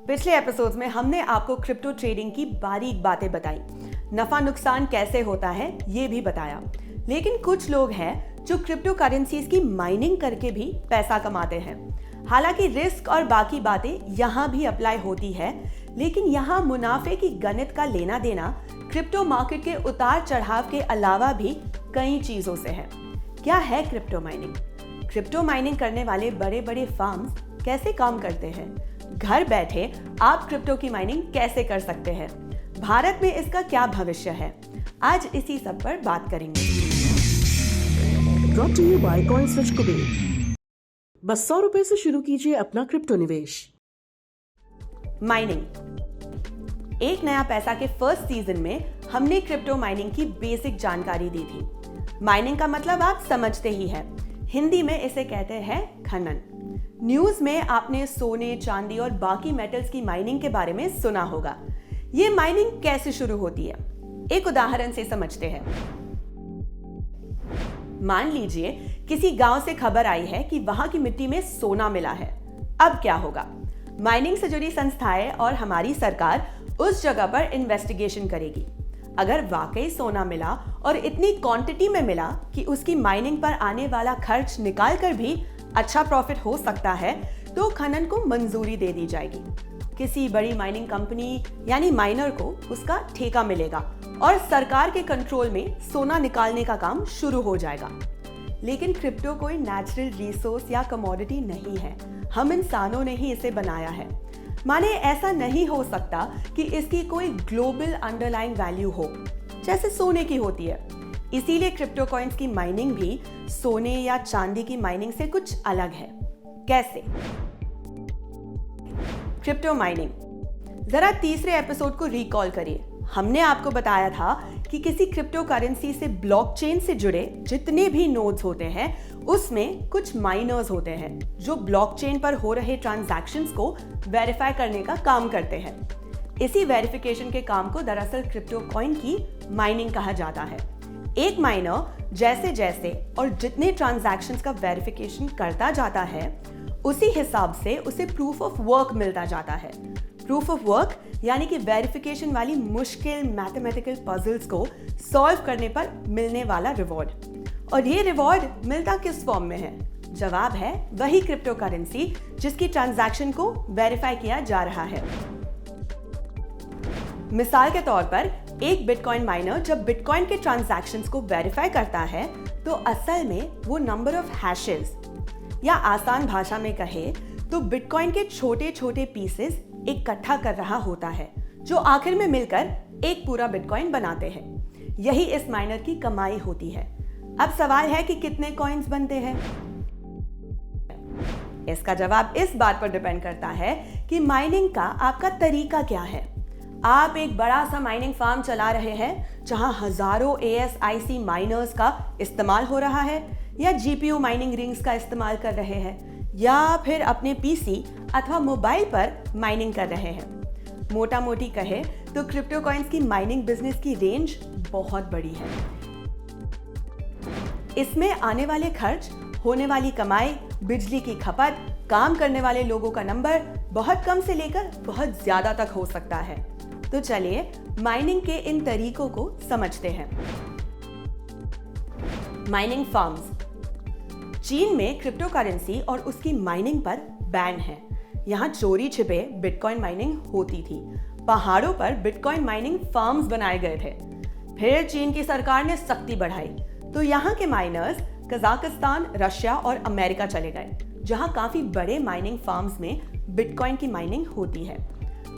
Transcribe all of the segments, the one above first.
पिछले एपिसोड्स में हमने आपको क्रिप्टो ट्रेडिंग की बारीक बातें बताई, नफा नुकसान कैसे होता है ये भी बताया। लेकिन कुछ लोग हैं जो क्रिप्टो करेंसीज की माइनिंग करके भी पैसा कमाते हैं। हालांकि रिस्क और बाकी बातें यहाँ भी अप्लाई होती है, लेकिन यहाँ मुनाफे की गणित का लेना देना क्रिप्टो मार्केट के उतार चढ़ाव के अलावा भी कई चीजों से है। क्या है क्रिप्टो माइनिंग? क्रिप्टो माइनिंग करने वाले बड़े बड़े फार्म्स कैसे काम करते हैं? घर बैठे आप क्रिप्टो की माइनिंग कैसे कर सकते हैं? भारत में इसका क्या भविष्य है? आज इसी सब पर बात करेंगे। Brought to you by CoinSwitch Kuber. बस 100 रुपए से शुरू कीजिए अपना क्रिप्टो निवेश। माइनिंग एक नया पैसा के फर्स्ट सीजन में हमने क्रिप्टो माइनिंग की बेसिक जानकारी दी थी। माइनिंग का मतलब आप समझते ही हैं, हिंदी में इसे कहते हैं खनन। न्यूज में आपने सोने, चांदी और बाकी मेटल्स की माइनिंग के बारे में सुना होगा। ये माइनिंग कैसे शुरू होती है, एक उदाहरण से समझते हैं। मान लीजिए किसी गांव से खबर आई है कि वहां की मिट्टी में सोना मिला है। अब क्या होगा? माइनिंग से जुड़ी संस्थाएं और हमारी सरकार उस जगह पर इन्वेस्टिगेशन करेगी। अगर वाकई सोना मिला और इतनी क्वांटिटी में मिला कि उसकी माइनिंग पर आने वाला खर्च निकाल कर भी अच्छा प्रॉफिट हो सकता है, तो खनन को मंजूरी दे दी जाएगी। किसी बड़ी माइनिंग कंपनी यानी माइनर को उसका ठेका मिलेगा और सरकार के कंट्रोल में सोना निकालने का काम शुरू हो जाएगा। लेकिन क्रिप्टो कोई नेचुरल रिसोर्स या कमोडिटी नहीं है, हम इंसानों ने ही इसे बनाया है। माने ऐसा नहीं हो सकता कि इसकी कोई ग्लोबल अंडरलाइंग वैल्यू हो जैसे सोने की होती है। इसीलिए क्रिप्टो कॉइन्स की माइनिंग भी सोने या चांदी की माइनिंग से कुछ अलग है। कैसे? क्रिप्टो माइनिंग जरा तीसरे एपिसोड को रिकॉल करिए। हमने आपको बताया था कि किसी क्रिप्टो करेंसी से ब्लॉकचेन से जुड़े जितने भी नोड्स होते हैं उसमें कुछ माइनर्स होते हैं जो ब्लॉकचेन पर हो रहे ट्रांजैक्शंस को वेरीफाई करने का काम करते हैं। इसी वेरिफिकेशन के काम को दरअसल क्रिप्टो कॉइन की माइनिंग कहा जाता है। एक माइनर जैसे जैसे और जितने ट्रांजैक्शंस का वेरिफिकेशन करता जाता है उसी हिसाब से उसे प्रूफ ऑफ वर्क मिलता जाता है। प्रूफ ऑफ वर्क यानी कि वेरिफिकेशन वाली मुश्किल मैथमेटिकल पजल्स को सॉल्व करने पर मिलने वाला रिवॉर्ड। और ये रिवॉर्ड मिलता किस फॉर्म में है? जवाब है वही क्रिप्टो करेंसी जिसकी ट्रांजैक्शन को वेरीफाई किया जा रहा है। मिसाल के तौर पर एक बिटकॉइन माइनर जब बिटकॉइन के ट्रांजैक्शंस को वेरीफाई करता है तो असल में वो नंबर ऑफ हैशेस या आसान भाषा में कहे तो बिटकॉइन के छोटे छोटे पीसेस इकट्ठा कर रहा होता है जो आखिर में मिलकर एक पूरा बिटकॉइन बनाते हैं। यही इस माइनर की कमाई होती है। अब सवाल है कि कितने कॉइन्स बनते हैं? इसका जवाब इस बात पर डिपेंड करता है कि माइनिंग का आपका तरीका क्या है। आप एक बड़ा सा माइनिंग फार्म चला रहे हैं जहां हजारों ASIC माइनर्स का इस्तेमाल हो रहा है, या GPU माइनिंग रिंग्स का इस्तेमाल कर रहे हैं, या फिर अपने PC अथवा मोबाइल पर माइनिंग कर रहे हैं। मोटा मोटी कहे तो क्रिप्टो कॉइन्स की माइनिंग बिजनेस की रेंज बहुत बड़ी है। इसमें आने वाले खर्च, होने वाली कमाई, बिजली की खपत, काम करने वाले लोगों का नंबर बहुत कम से लेकर बहुत ज्यादा तक हो सकता है। तो चलिए माइनिंग के इन तरीकों को समझते हैं। Mining farms. चीन में क्रिप्टो करेंसी और उसकी माइनिंग पर बैन है। यहाँ चोरी छिपे बिटकॉइन माइनिंग होती थी। पहाड़ों पर बिटकॉइन माइनिंग फार्म्स बनाए गए थे। फिर चीन की सरकार ने सख्ती बढ़ाई तो यहाँ के माइनर्स कजाकिस्तान, रशिया और अमेरिका चले गए, जहाँ काफी बड़े माइनिंग फार्म्स में बिटकॉइन की माइनिंग होती है।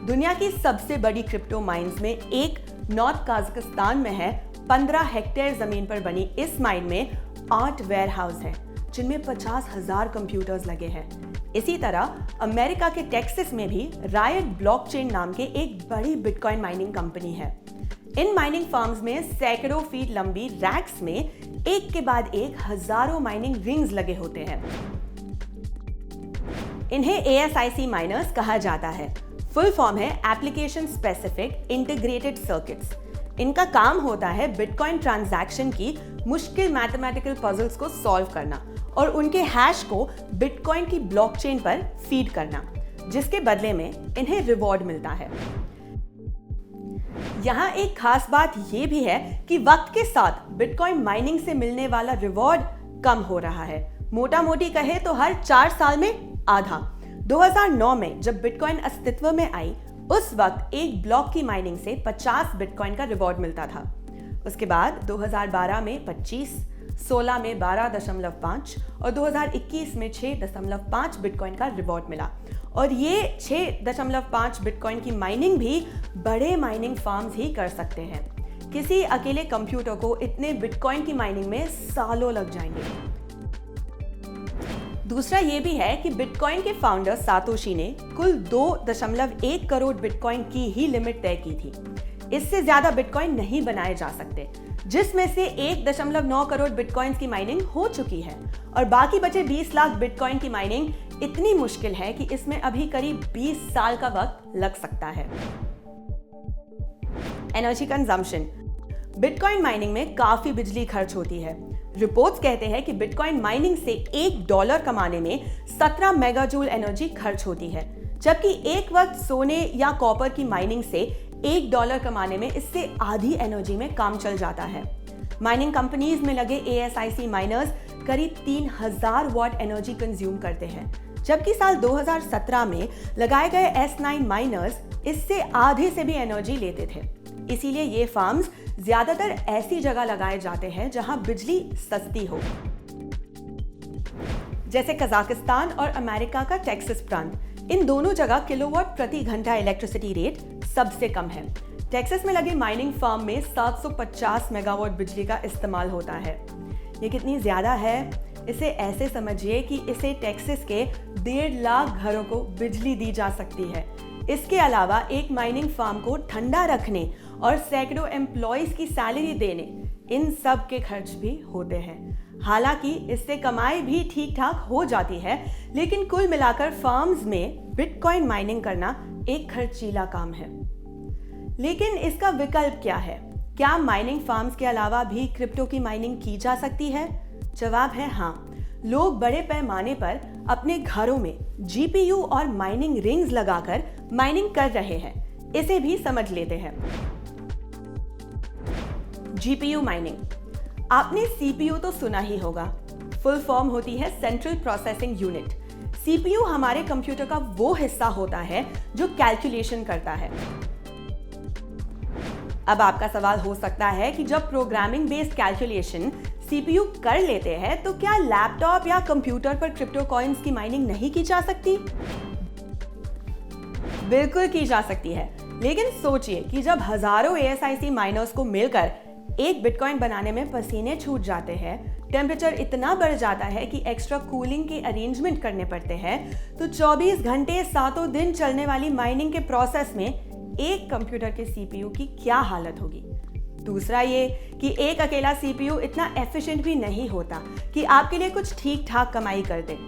दुनिया की सबसे बड़ी क्रिप्टो माइंस में एक नॉर्थ कजाकिस्तान में है। 15 हेक्टेयर जमीन पर बनी इस माइन में 8 वेयर हाउस हैं जिनमें 50,000 कंप्यूटर्स लगे हैं। इसी तरह अमेरिका के टेक्सास में भी रायट ब्लॉकचेन नाम के एक बड़ी बिटकॉइन माइनिंग कंपनी है। इन माइनिंग फार्म्स में सैकड़ों फीट लंबी रैक्स में एक के बाद एक हजारों माइनिंग रिंग्स लगे होते हैं। इन्हें ASIC माइनर्स कहा जाता है। फुल फॉर्म है एप्लीकेशन स्पेसिफिक इंटीग्रेटेड सर्किट्स। इनका काम होता है बिटकॉइन ट्रांजैक्शन की मुश्किल मैथमेटिकल पजल्स को सॉल्व करना और उनके हैश को बिटकॉइन की ब्लॉकचेन पर फीड करना। जिसके बदले में इन्हें रिवॉर्ड मिलता है। यहाँ एक खास बात यह भी है कि वक्त के साथ बिटकॉइन माइनिंग से मिलने वाला रिवॉर्ड कम हो रहा है। मोटा मोटी कहे तो हर 4 साल में आधा। 2009 में जब बिटकॉइन अस्तित्व में आई, उस वक्त एक ब्लॉक की माइनिंग से 50 बिटकॉइन का रिवॉर्ड मिलता था। उसके बाद 2012 में 25, 16 में 12.5 और 2021 में 6.5 बिटकॉइन का रिवॉर्ड मिला। और ये 6.5 बिटकॉइन की माइनिंग भी बड़े माइनिंग फार्म्स ही कर सकते हैं। किसी अकेले कंप्यूटर को इतने बिटकॉइन की माइनिंग में सालों लग जाएंगे। दूसरा ये भी है कि बिटकॉइन के फाउंडर सातोशी ने कुल 2.1 करोड़ बिटकॉइन की ही लिमिट तय की थी। इससे ज्यादा बिटकॉइन नहीं बनाए जा सकते, जिसमें से 1.9 करोड़ बिटकॉइंस की माइनिंग हो चुकी है और बाकी बचे 20 लाख बिटकॉइन की माइनिंग इतनी मुश्किल है कि इसमें अभी करीब 20 साल का वक्त लग सकता है। Energy consumption. बिटकॉइन माइनिंग में काफी बिजली खर्च होती है। रिपोर्ट्स कहते हैं कि बिटकॉइन माइनिंग से $1 कमाने में 17 मेगाजूल एनर्जी खर्च होती है, जबकि एक वक्त सोने या कॉपर की माइनिंग से $1 कमाने में इससे आधी एनर्जी में काम चल जाता है। माइनिंग कंपनीज में लगे ASIC माइनर्स करीब 3000 वॉट एनर्जी कंज्यूम करते हैं, जबकि साल 2017 में लगाए गए S9 माइनर्स इससे आधे से भी एनर्जी लेते थे। इसीलिए ये फार्म्स ज्यादातर ऐसी जगह लगाए जाते हैं जहां बिजली सस्ती हो, जैसे कजाकिस्तान और अमेरिका का टेक्सास प्रांत। इन दोनों जगह किलोवाट प्रति घंटा इलेक्ट्रिसिटी रेट सबसे कम है। टेक्सास में लगे माइनिंग फार्म में 750 मेगावाट बिजली का इस्तेमाल होता है। ये कितनी ज्यादा है, इसे ऐसे समझिए कि इसे टेक्सास के 1.5 लाख घरों को बिजली दी जा सकती है। इसके अलावा एक माइनिंग फार्म को ठंडा रखने और सैकड़ों एम्प्लॉइज की सैलरी देने, इन सब के खर्च भी होते हैं। हालांकि इससे कमाई भी ठीक ठाक हो जाती है, लेकिन कुल मिलाकर फार्म्स में बिटकॉइन माइनिंग करना एक खर्चीला काम है। लेकिन इसका विकल्प क्या है? क्या माइनिंग फार्म्स के अलावा भी क्रिप्टो की माइनिंग की जा सकती है? जवाब है हाँ। लोग बड़े पैमाने पर अपने घरों में GPU और माइनिंग रिंग्स लगाकर माइनिंग कर रहे हैं। इसे भी समझ लेते हैं। GPU mining. आपने CPU तो सुना ही होगा। फुल फॉर्म होती है सेंट्रल प्रोसेसिंग यूनिट। CPU हमारे कंप्यूटर का वो हिस्सा होता है जो कैलकुलेशन करता है। अब आपका सवाल हो सकता है कि जब प्रोग्रामिंग बेस्ड कैलकुलेशन CPU कर लेते हैं, तो क्या लैपटॉप या कंप्यूटर पर क्रिप्टो कॉइन्स की माइनिंग नहीं की जा सकती? बिल्कुल की जा सकती है, लेकिन सोचिए कि जब हजारों ASIC माइनर्स को मिलकर एक बिटकॉइन बनाने में पसीने छूट जाते हैं, टेम्परेचर इतना बढ़ जाता है कि एक्स्ट्रा कूलिंग के अरेंजमेंट करने पड़ते हैं, तो 24 घंटे 7 दिन चलने वाली माइनिंग के प्रोसेस में एक कंप्यूटर के CPU की क्या हालत होगी। दूसरा ये कि एक अकेला CPU इतना एफिशिएंट भी नहीं होता कि आपके लिए कुछ ठीक ठाक कमाई कर दे।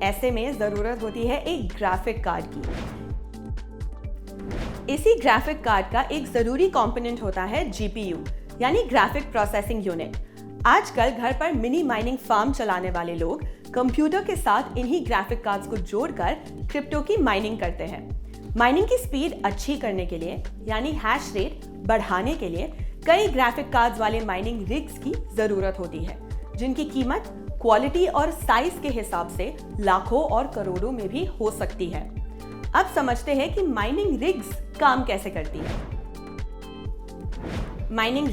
ऐसे में जरूरत होती है एक ग्राफिक कार्ड की। इसी ग्राफिक कार्ड का एक जरूरी कंपोनेंट होता है GPU, यानी ग्राफिक प्रोसेसिंग यूनिट। आजकल घर पर मिनी माइनिंग फार्म चलाने वाले लोग कंप्यूटर के साथ इन्हीं ग्राफिक कार्ड्स को जोड़कर क्रिप्टो की माइनिंग करते हैं। माइनिंग की स्पीड अच्छी करने के लिए, यानी हैश रेट बढ़ाने के लिए, कई ग्राफिक कार्ड्स वाले माइनिंग रिग्स की जरूरत होती है, जिनकी कीमत क्वालिटी और साइज के हिसाब से लाखों और करोड़ों में भी हो सकती है। अब समझते हैं कि माइनिंग रिग्स काम कैसे करती है। माइनिंग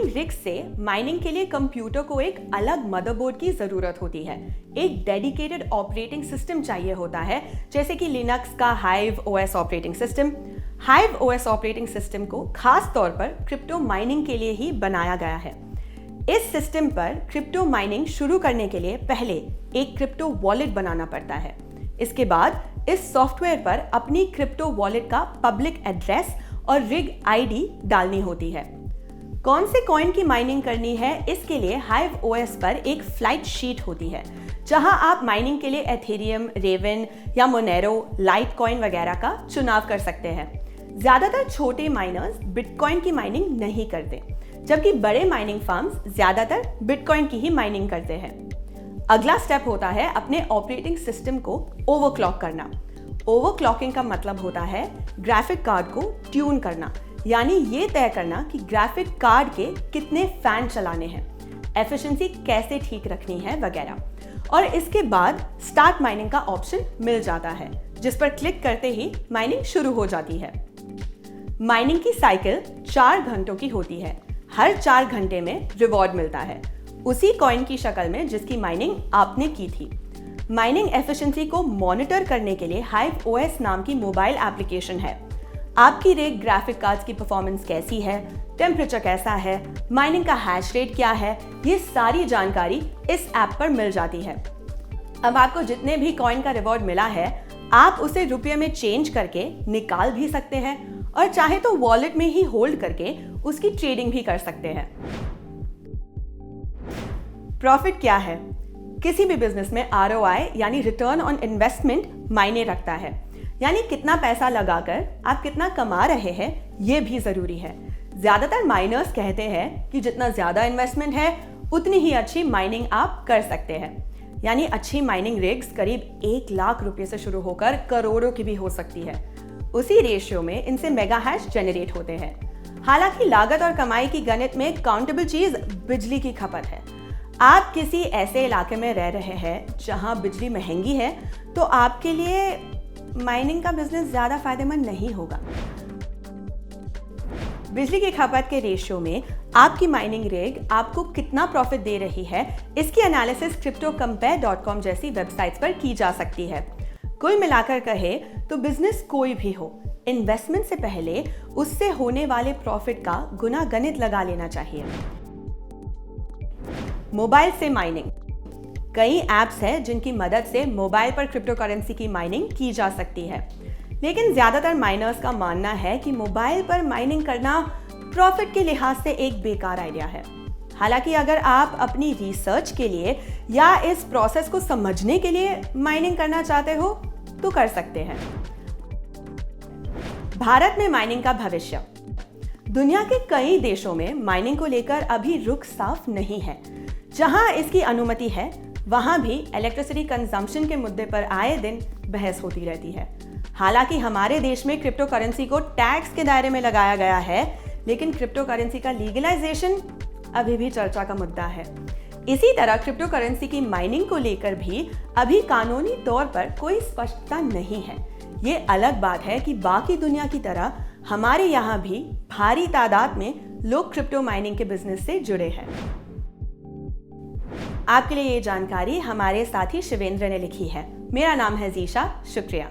रिग्स से माइनिंग के लिए कंप्यूटर को एक अलग मदरबोर्ड की जरूरत होती है। एक डेडिकेटेड ऑपरेटिंग सिस्टम चाहिए होता है, जैसे कि लिनक्स का hive OS operating system. Hive OS operating system को खास तौर पर क्रिप्टो माइनिंग के लिए ही बनाया गया है। इस सिस्टम पर क्रिप्टो माइनिंग शुरू करने के लिए पहले एक क्रिप्टो वॉलेट बनाना पड़ता है। इसके बाद इस सॉफ्टवेयर पर अपनी क्रिप्टो वॉलेट का पब्लिक एड्रेस और रिग ID डालनी होती है। कौन से कॉइन की माइनिंग करनी है, इसके लिए हाइव OS पर एक फ्लाइट शीट होती है, जहां आप माइनिंग के लिए एथेरियम, रेवन या मोनेरो, लाइट कॉइन वगैरह का चुनाव कर सकते हैं। ज्यादातर छोटे माइनर्स बिटकॉइन की माइनिंग नहीं करते, जबकि बड़े माइनिंग फार्म्स ज्यादातर बिटकॉइन की ही माइनिंग करते हैं। अगला स्टेप होता है अपने ऑपरेटिंग सिस्टम को ओवरक्लॉक करना। ओवरक्लॉकिंग का मतलब होता है ग्राफिक कार्ड को ट्यून करना, यानी ये तय करना कि ग्राफिक कार्ड के कितने फैन चलाने हैं, एफिशिएंसी कैसे ठीक रखनी है वगैरह। और इसके बाद स्टार्ट माइनिंग का ऑप्शन मिल जाता है, जिस पर क्लिक करते ही माइनिंग शुरू हो जाती है। माइनिंग की साइकिल 4 घंटों की होती है। हर 4 घंटे में रिवॉर्ड मिलता है, उसी कॉइन की शक्ल में जिसकी माइनिंग आपने की थी। माइनिंग एफिशिएंसी को मॉनिटर करने के लिए हाइव ओएस नाम की मोबाइल एप्लीकेशन है। आपकी रिग ग्राफिक कार्ड्स की परफॉर्मेंस कैसी है, टेम्परेचर कैसा है, माइनिंग का हैश रेट क्या है, ये सारी जानकारी इस ऐप पर मिल जाती है। अब आपको जितने भी कॉइन का रिवॉर्ड मिला है, आप उसे रुपये में चेंज करके निकाल भी सकते हैं और चाहे तो वॉलेट में ही होल्ड करके उसकी ट्रेडिंग भी कर सकते हैं। प्रॉफिट क्या है? किसी भी बिजनेस में ROI यानी रिटर्न ऑन इन्वेस्टमेंट मायने रखता है, यानी कितना पैसा लगाकर आप कितना कमा रहे हैं, ये भी जरूरी है। ज्यादातर माइनर्स कहते हैं कि जितना ज्यादा इन्वेस्टमेंट है उतनी ही अच्छी माइनिंग आप कर सकते हैं, यानी अच्छी माइनिंग रिग्स करीब 1 लाख रुपए से शुरू होकर करोड़ों की भी हो सकती है। उसी रेशियो में इनसे मेगा हैश जनरेट होते हैं। हालांकि लागत और कमाई की गणित में काउंटेबल चीज बिजली की खपत है। आप किसी ऐसे इलाके में रह रहे हैं जहां बिजली महंगी है, तो आपके लिए माइनिंग का बिजनेस ज्यादा फायदेमंद नहीं होगा। बिजली की खपत के रेशियो में आपकी माइनिंग रिग आपको कितना प्रॉफिट दे रही है, इसकी एनालिसिस cryptocompare.com जैसी वेबसाइट्स पर की जा सकती है। कुल मिलाकर कहे तो बिजनेस कोई भी हो, इन्वेस्टमेंट से पहले उससे होने वाले प्रॉफिट का गुना गणित लगा लेना चाहिए। मोबाइल से माइनिंग। कई एप्स हैं जिनकी मदद से मोबाइल पर क्रिप्टो करेंसी की माइनिंग की जा सकती है, लेकिन ज्यादातर माइनर्स का मानना है कि मोबाइल पर माइनिंग करना प्रॉफिट के लिहाज से एक बेकार आइडिया है। हालांकि अगर आप अपनी रिसर्च के लिए या इस प्रोसेस को समझने के लिए माइनिंग करना चाहते हो तो कर सकते हैं। भारत में माइनिंग का भविष्य। दुनिया के कई देशों में माइनिंग को लेकर अभी रुख साफ नहीं है। जहां इसकी अनुमति है, वहां भी इलेक्ट्रिसिटी कंजम्पशन के मुद्दे पर आए दिन बहस होती रहती है। हालांकि हमारे देश में क्रिप्टो करेंसी को टैक्स के दायरे में लगाया गया है, लेकिन क्रिप्टो करेंसी का लीगलाइजेशन अभी भी चर्चा का मुद्दा है। इसी तरह क्रिप्टो करेंसी की माइनिंग को लेकर भी अभी कानूनी तौर पर कोई स्पष्टता नहीं है। ये अलग बात है कि बाकी दुनिया की तरह हमारे यहाँ भी भारी तादाद में लोग क्रिप्टो माइनिंग के बिजनेस से जुड़े हैं। आपके लिए ये जानकारी हमारे साथी शिवेंद्र ने लिखी है। मेरा नाम है जीशा। शुक्रिया।